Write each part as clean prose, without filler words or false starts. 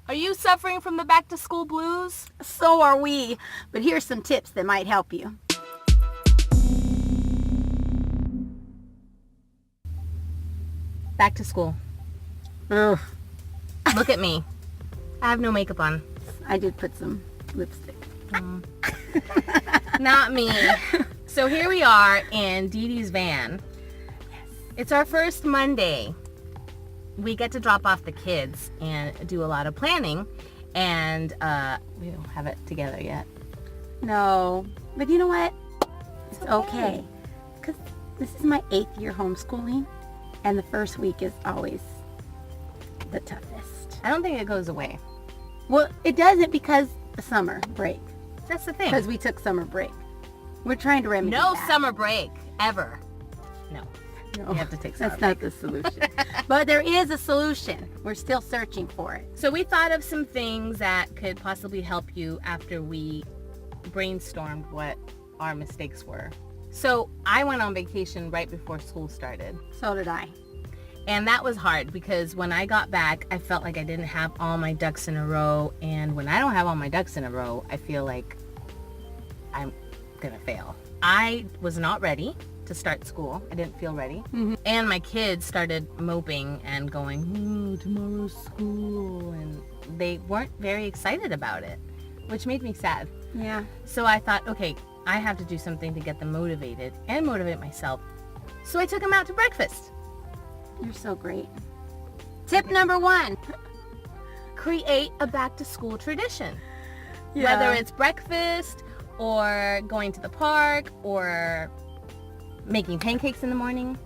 Are you suffering from the back to school blues? So are we, but here's some tips that might help you. Back to school. Ugh, Look at me. I have no makeup on. I did put some lipstick. Not me. So here we are in DeeDee's van. It's our first Monday. We get to drop off the kids and do a lot of planning, and we don't have it together yet. No, but you know what? It's okay. Because this is my 8th year homeschooling, and the first week is always the toughest. I don't think it goes away. Well, it doesn't because of summer break. That's the thing. Because we took summer break. We're trying to remedy No that. summer break, ever. No. No, You have to take summer that's not the solution. But there is a solution. We're still searching for it. So we thought of some things that could possibly help you after we brainstormed what our mistakes were. So I went on vacation right before school started. So did I. And that was hard because when I got back, I felt like I didn't have all my ducks in a row. And when I don't have all my ducks in a row, I feel like I'm gonna fail. I was not ready to start school. I didn't feel ready. Mm-hmm. And my kids started moping and going, tomorrow's school. And they weren't very excited about it, which made me sad. Yeah. So I thought, okay, I have to do something to get them motivated and motivate myself. So I took them out to breakfast. You're so great. Tip number 1. Create a back to school tradition. Whether it's breakfast or going to the park or making pancakes in the morning.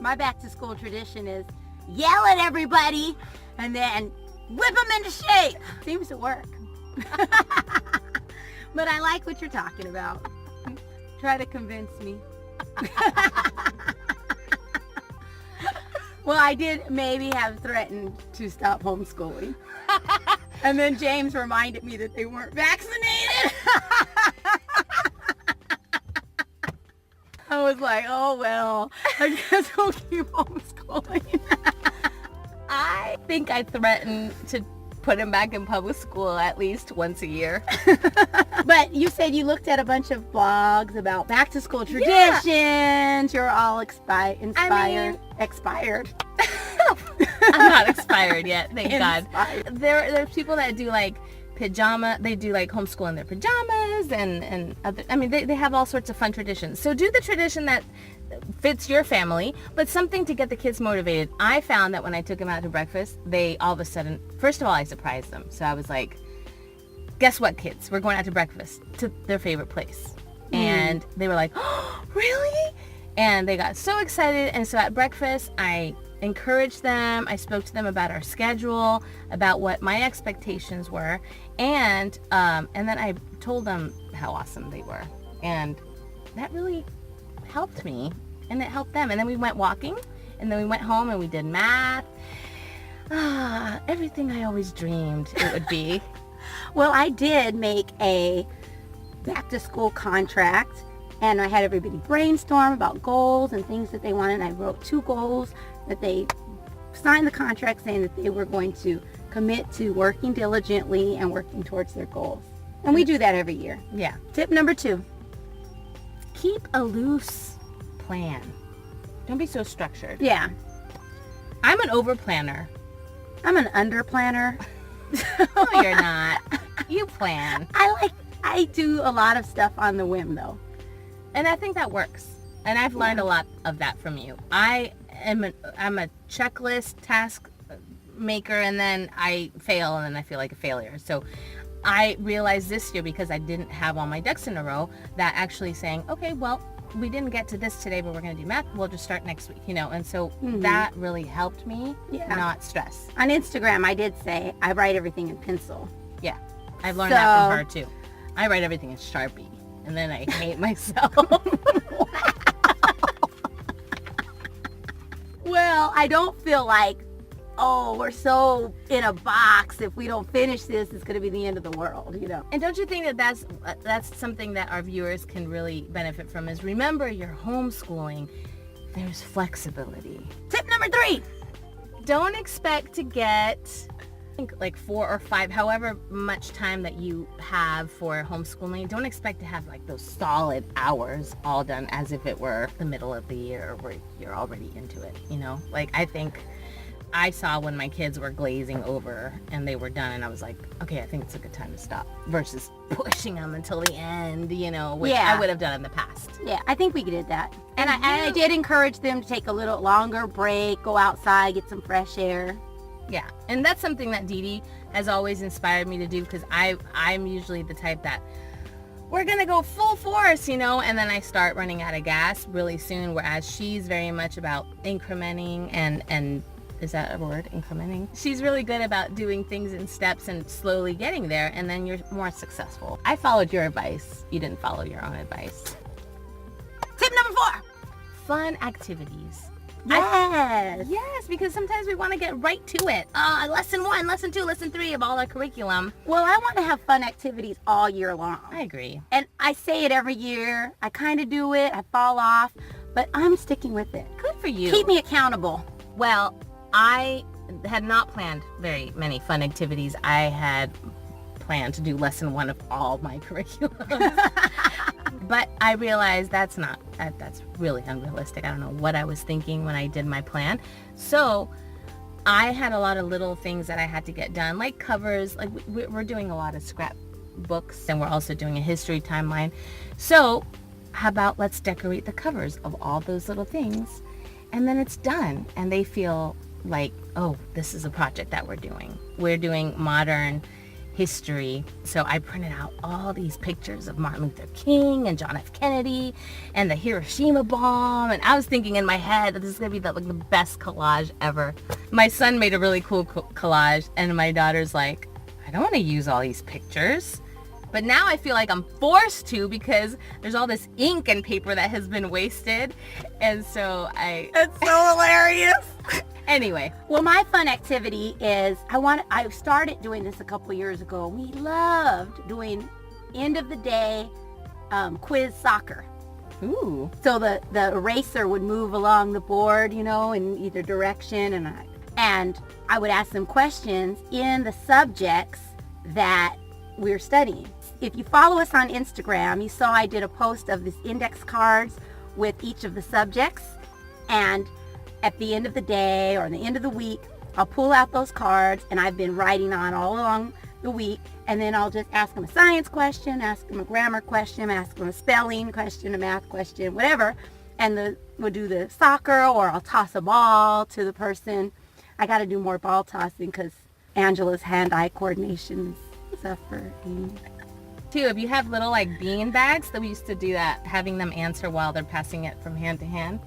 My back to school tradition is yell at everybody and then whip them into shape. Seems to work. But I like what you're talking about. Try to convince me. Well, I did maybe have threatened to stop homeschooling. And then James reminded me that they weren't vaccinated. I was like, oh, well, I guess we'll keep homeschooling. I think I threatened to put him back in public school at least once a year. But you said you looked at a bunch of blogs about back to school traditions. Yeah. You're all expired. I'm not expired yet, thank God. Inspired. There's people that do like they do like homeschool in their pajamas and other, they have all sorts of fun traditions. So do the tradition that fits your family, but something to get the kids motivated. I found that when I took them out to breakfast, they all of a sudden, first of all, I surprised them. So I was like, guess what, kids? We're going out to breakfast to their favorite place. And they were like, oh, really? And they got so excited. And so at breakfast, I encouraged them. I spoke to them about our schedule, about what my expectations were. And then I told them how awesome they were. And that really helped me, and it helped them. And then we went walking, and then we went home and we did math. Everything I always dreamed it would be. Well, I did make a back to school contract, and I had everybody brainstorm about goals and things that they wanted. And I wrote 2 goals that they signed the contract saying that they were going to commit to working diligently and working towards their goals. And we do that every year. Yeah. Tip number 2. Keep a loose plan. Don't be so structured. Yeah. I'm an over planner. I'm an under planner. No, you're not. You plan. I do a lot of stuff on the whim, though. And I think that works. And I've learned a lot of that from you. I'm a checklist task maker, and then I fail, and then I feel like a failure. So I realized this year, because I didn't have all my ducks in a row, that actually saying, okay, well, we didn't get to this today, but we're going to do math. We'll just start next week, And so that really helped me not stress. On Instagram, I did say I write everything in pencil. Yeah. I've learned that from her, too. I write everything in Sharpie, and then I hate myself. Well, I don't feel like, oh, we're so in a box. If we don't finish this, it's going to be the end of the world, And don't you think that that's something that our viewers can really benefit from, is remember you're homeschooling. There's flexibility. Tip number 3. Don't expect to get think like 4 or 5, however much time that you have for homeschooling, don't expect to have like those solid hours all done as if it were the middle of the year where you're already into it, you know? Like, I think I saw when my kids were glazing over and they were done, and I was like, okay, I think it's a good time to stop, versus pushing them until the end, you know, which I would have done in the past. Yeah, I think we did that. And I did encourage them to take a little longer break, go outside, get some fresh air. Yeah, and that's something that DeeDee has always inspired me to do, because I'm usually the type that we're gonna go full force, you know, and then I start running out of gas really soon, whereas she's very much about incrementing and is that a word, incrementing? She's really good about doing things in steps and slowly getting there, and then you're more successful. I followed your advice. You didn't follow your own advice. Tip number 4. Fun activities. Yes. Because sometimes we want to get right to it. Lesson 1, lesson 2, lesson 3 of all our curriculum. Well, I want to have fun activities all year long. I agree. And I say it every year. I kind of do it. I fall off. But I'm sticking with it. Good for you. Keep me accountable. Well, I had not planned very many fun activities. I had planned to do lesson 1 of all my curriculum. But I realized that's really unrealistic. I don't know what I was thinking when I did my plan. So I had a lot of little things that I had to get done, like covers. Like we're doing a lot of scrapbooks, and we're also doing a history timeline. So how about let's decorate the covers of all those little things, and then it's done, and they feel like, oh, this is a project that we're doing. We're doing modern history. So I printed out all these pictures of Martin Luther King and John F. Kennedy and the Hiroshima bomb, and I was thinking in my head that this is gonna be the best collage ever. My son made a really cool collage, and my daughter's like, I don't want to use all these pictures. But now I feel like I'm forced to, because there's all this ink and paper that has been wasted, and so It's so hilarious. Anyway. Well, my fun activity is, I started doing this a couple years ago. We loved doing end of the day quiz soccer. Ooh. So the eraser would move along the board, you know, in either direction, and I would ask them questions in the subjects that we're studying. If you follow us on Instagram, you saw I did a post of this index cards with each of the subjects, and at the end of the day or the end of the week, I'll pull out those cards, and I've been writing on all along the week, and then I'll just ask them a science question, ask them a grammar question, ask them a spelling question, a math question, whatever, and we'll do the soccer, or I'll toss a ball to the person. I got to do more ball tossing because Angela's hand-eye coordination is suffering. Too, if you have little like bean bags, that we used to do that, having them answer while they're passing it from hand to hand.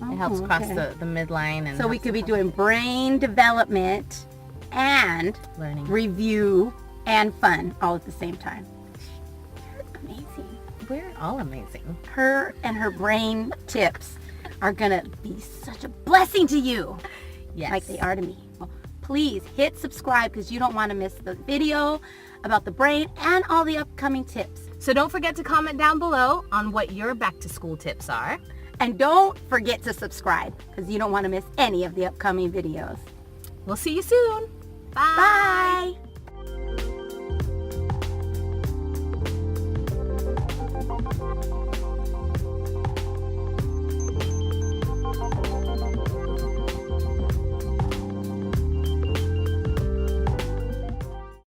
It helps cross the midline. And so we could be doing brain development and learning, review, and fun all at the same time. Amazing. We're all amazing. Her and her brain tips are going to be such a blessing to you. Yes. Like they are to me. Well, please hit subscribe, because you don't want to miss the video about the brain and all the upcoming tips. So don't forget to comment down below on what your back to school tips are. And don't forget to subscribe, because you don't want to miss any of the upcoming videos. We'll see you soon. Bye. Bye.